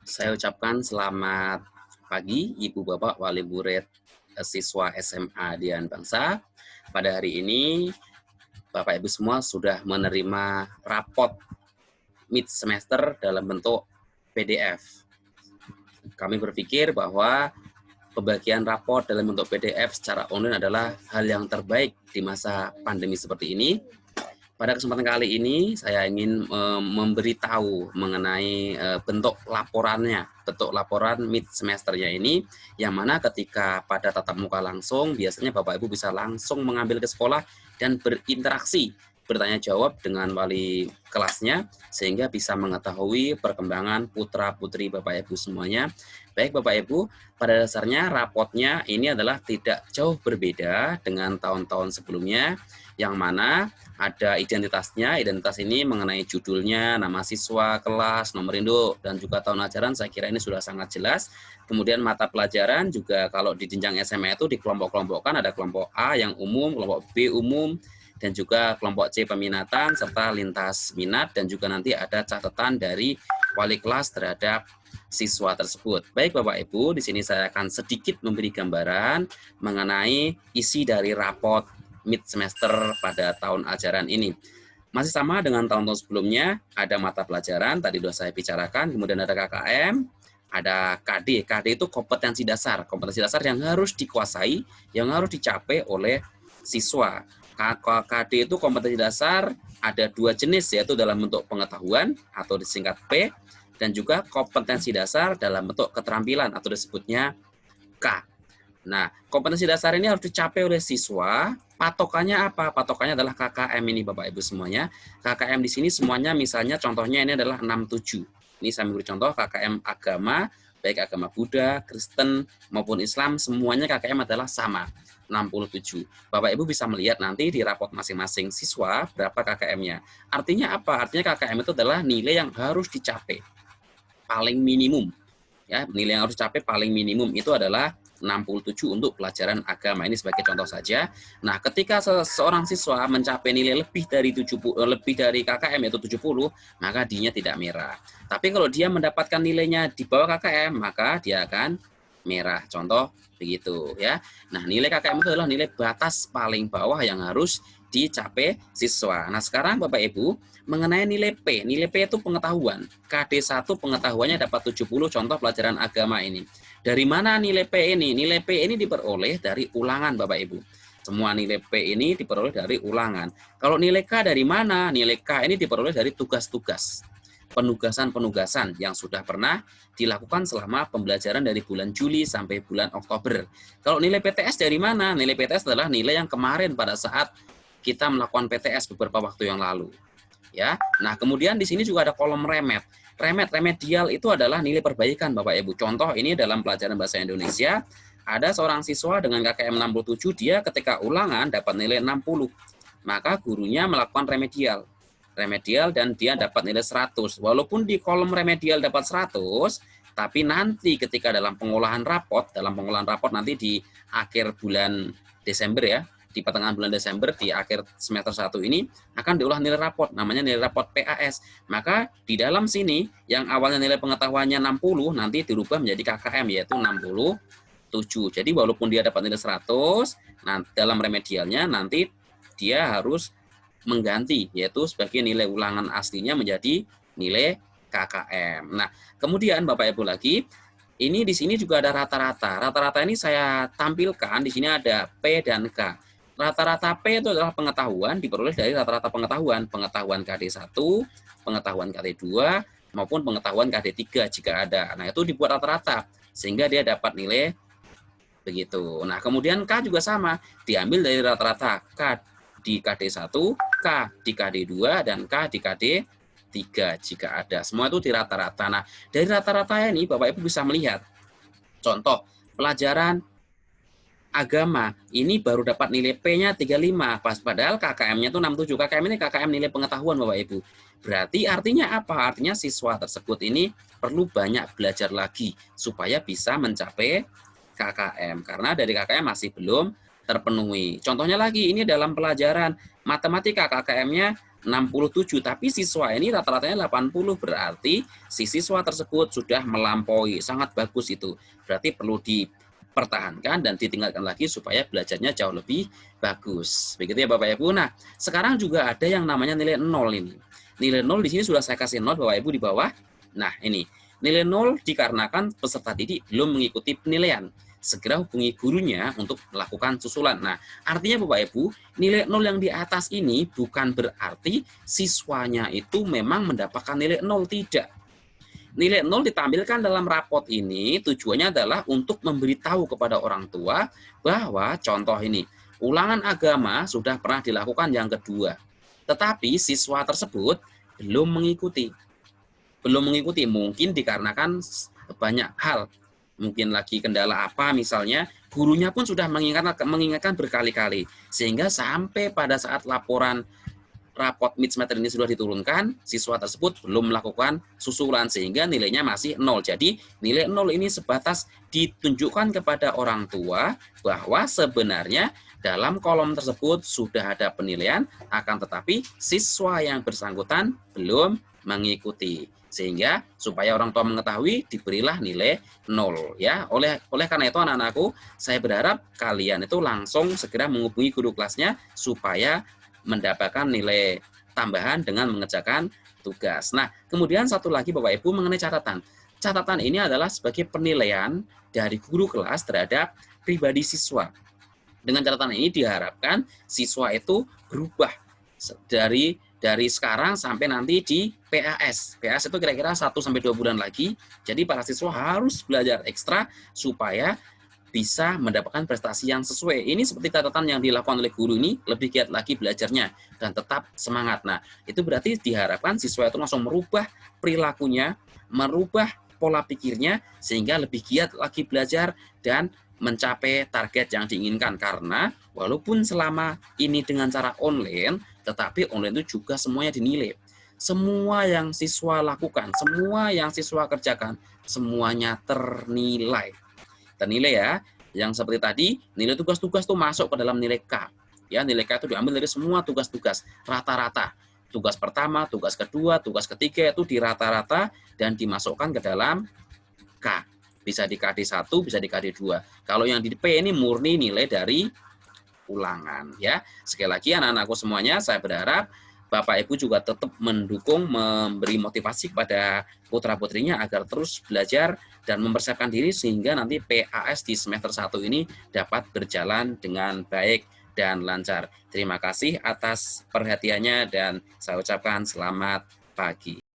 Saya ucapkan selamat pagi Ibu Bapak Wali Murid siswa SMA Dian Bangsa. Pada hari ini Bapak Ibu semua sudah menerima rapot mid semester dalam bentuk PDF. Kami berpikir bahwa pembagian raport dalam bentuk PDF secara online adalah hal yang terbaik di masa pandemi seperti ini. Pada kesempatan kali ini saya ingin memberitahu mengenai bentuk laporannya, bentuk laporan mid semesternya ini, yang mana ketika pada tatap muka langsung, biasanya Bapak Ibu bisa langsung mengambil ke sekolah dan berinteraksi, bertanya jawab dengan wali kelasnya, sehingga bisa mengetahui perkembangan putra-putri Bapak Ibu semuanya. Baik Bapak Ibu, pada dasarnya rapotnya ini adalah tidak jauh berbeda dengan tahun-tahun sebelumnya, yang mana ada identitasnya. Identitas ini mengenai judulnya, nama siswa, kelas, nomor induk, dan juga tahun ajaran. Saya kira ini sudah sangat jelas. Kemudian mata pelajaran juga kalau di jenjang SMA itu dikelompok-kelompokkan, ada kelompok A yang umum, kelompok B umum, dan juga kelompok C peminatan, serta lintas minat, dan juga nanti ada catatan dari wali kelas terhadap siswa tersebut. Baik Bapak Ibu, di sini saya akan sedikit memberi gambaran mengenai isi dari raport mid semester pada tahun ajaran ini. Masih sama dengan tahun-tahun sebelumnya, ada mata pelajaran, tadi sudah saya bicarakan, kemudian ada KKM, ada KD. KD itu kompetensi dasar yang harus dikuasai, yang harus dicapai oleh siswa. KD itu kompetensi dasar ada dua jenis, yaitu dalam bentuk pengetahuan atau disingkat P, dan juga kompetensi dasar dalam bentuk keterampilan atau disebutnya K. Nah, kompetensi dasar ini harus dicapai oleh siswa. Patokannya apa? Patokannya adalah KKM ini Bapak Ibu semuanya. KKM di sini semuanya misalnya contohnya ini adalah 67. Ini saya memberi contoh KKM agama, baik agama Buddha, Kristen maupun Islam, semuanya KKM adalah sama, 67. Bapak Ibu bisa melihat nanti di raport masing-masing siswa berapa KKM-nya. Artinya apa? Artinya KKM itu adalah nilai yang harus dicapai. Paling minimum. Ya, nilai yang harus dicapai paling minimum itu adalah 67 untuk pelajaran agama. Ini sebagai contoh saja. Nah, ketika seorang siswa mencapai nilai lebih dari KKM yaitu 70, maka dia tidak merah. Tapi kalau dia mendapatkan nilainya di bawah KKM, maka dia akan merah. Contoh begitu ya. Nah, nilai KKM itu adalah nilai batas paling bawah yang harus dicapai siswa. Nah, sekarang Bapak Ibu mengenai nilai P. Nilai P itu pengetahuan. KD1 pengetahuannya dapat 70, contoh pelajaran agama ini. Dari mana nilai P ini? Nilai P ini diperoleh dari ulangan Bapak Ibu. Semua nilai P ini diperoleh dari ulangan. Kalau nilai K dari mana? Nilai K ini diperoleh dari tugas-tugas. Penugasan-penugasan yang sudah pernah dilakukan selama pembelajaran dari bulan Juli sampai bulan Oktober. Kalau nilai PTS dari mana? Nilai PTS adalah nilai yang kemarin pada saat kita melakukan PTS beberapa waktu yang lalu. Ya. Nah, kemudian di sini juga ada kolom remet. Remedial itu adalah nilai perbaikan Bapak Ibu. Contoh ini dalam pelajaran bahasa Indonesia, ada seorang siswa dengan KKM 67, dia ketika ulangan dapat nilai 60. Maka gurunya melakukan remedial dan dia dapat nilai 100. Walaupun di kolom remedial dapat 100, tapi nanti ketika dalam pengolahan raport nanti di akhir bulan Desember ya, di pertengahan bulan Desember di akhir semester 1 ini akan diolah nilai raport, namanya nilai raport PAS. Maka di dalam sini yang awalnya nilai pengetahuannya 60 nanti dirubah menjadi KKM yaitu 67. Jadi walaupun dia dapat nilai 100, nah dalam remedialnya nanti dia harus mengganti yaitu sebagai nilai ulangan aslinya menjadi nilai KKM. Nah, kemudian Bapak Ibu lagi, ini di sini juga ada rata-rata. Rata-rata ini saya tampilkan, di sini ada P dan K. Rata-rata P itu adalah pengetahuan, diperoleh dari rata-rata pengetahuan KD1, pengetahuan KD2, maupun pengetahuan KD3 jika ada. Nah, itu dibuat rata-rata, sehingga dia dapat nilai begitu. Nah, kemudian K juga sama, diambil dari rata-rata K di KD1, K di KD2, dan K di KD3 jika ada. Semua itu di rata-rata. Nah, dari rata-rata ini Bapak Ibu bisa melihat, contoh pelajaran agama ini baru dapat nilai P-nya 35, padahal KKM-nya itu 67. KKM ini KKM nilai pengetahuan Bapak Ibu. Berarti artinya apa? Artinya siswa tersebut ini perlu banyak belajar lagi supaya bisa mencapai KKM, karena dari KKM masih belum terpenuhi. Contohnya lagi, ini dalam pelajaran matematika KKM-nya 67, tapi siswa ini rata-ratanya 80, berarti si siswa tersebut sudah melampaui, sangat bagus itu. Berarti perlu dipertahankan dan ditingkatkan lagi supaya belajarnya jauh lebih bagus. Begitu ya Bapak Ibu. Nah, sekarang juga ada yang namanya nilai 0 ini. Nilai 0 di sini sudah saya kasih 0 Bapak Ibu di bawah. Nah, ini nilai 0 dikarenakan peserta didik belum mengikuti penilaian. Segera hubungi gurunya untuk melakukan susulan. Nah, artinya Bapak Ibu, nilai 0 yang di atas ini bukan berarti siswanya itu memang mendapatkan nilai 0, tidak. Nilai 0 ditampilkan dalam rapot ini tujuannya adalah untuk memberitahu kepada orang tua bahwa contoh ini, ulangan agama sudah pernah dilakukan yang kedua. Tetapi siswa tersebut belum mengikuti. Belum mengikuti, mungkin dikarenakan banyak hal. Mungkin lagi kendala apa misalnya, gurunya pun sudah mengingatkan berkali-kali. Sehingga sampai pada saat laporan rapot mixed matter ini sudah diturunkan, siswa tersebut belum melakukan susulan sehingga nilainya masih 0. Jadi nilai 0 ini sebatas ditunjukkan kepada orang tua bahwa sebenarnya dalam kolom tersebut sudah ada penilaian, akan tetapi siswa yang bersangkutan belum mengikuti. Sehingga supaya orang tua mengetahui diberilah nilai 0 ya. Oleh karena itu anak-anakku, saya berharap kalian itu langsung segera menghubungi guru kelasnya supaya mendapatkan nilai tambahan dengan mengerjakan tugas. Nah, kemudian satu lagi Bapak Ibu mengenai catatan. Catatan ini adalah sebagai penilaian dari guru kelas terhadap pribadi siswa. Dengan catatan ini diharapkan siswa itu berubah dari sekarang sampai nanti di PAS. PAS itu kira-kira 1-2 bulan lagi. Jadi para siswa harus belajar ekstra supaya bisa mendapatkan prestasi yang sesuai. Ini seperti catatan yang dilakukan oleh guru ini, lebih giat lagi belajarnya dan tetap semangat. Nah, itu berarti diharapkan siswa itu langsung merubah perilakunya, merubah pola pikirnya, sehingga lebih giat lagi belajar dan mencapai target yang diinginkan. Karena walaupun selama ini dengan cara online, tetapi online itu juga semuanya dinilai. Semua yang siswa lakukan, semua yang siswa kerjakan, semuanya ternilai. Ternilai ya, yang seperti tadi, nilai tugas-tugas itu masuk ke dalam nilai K. Ya, nilai K itu diambil dari semua tugas-tugas, rata-rata. Tugas pertama, tugas kedua, tugas ketiga itu dirata-rata dan dimasukkan ke dalam K. Bisa di KD1, bisa di KD2. Kalau yang di P ini murni nilai dari ulangan ya. Sekali lagi anak-anakku semuanya, saya berharap Bapak Ibu juga tetap mendukung, memberi motivasi kepada putra-putrinya agar terus belajar dan mempersiapkan diri sehingga nanti PAS di semester 1 ini dapat berjalan dengan baik dan lancar. Terima kasih atas perhatiannya dan saya ucapkan selamat pagi.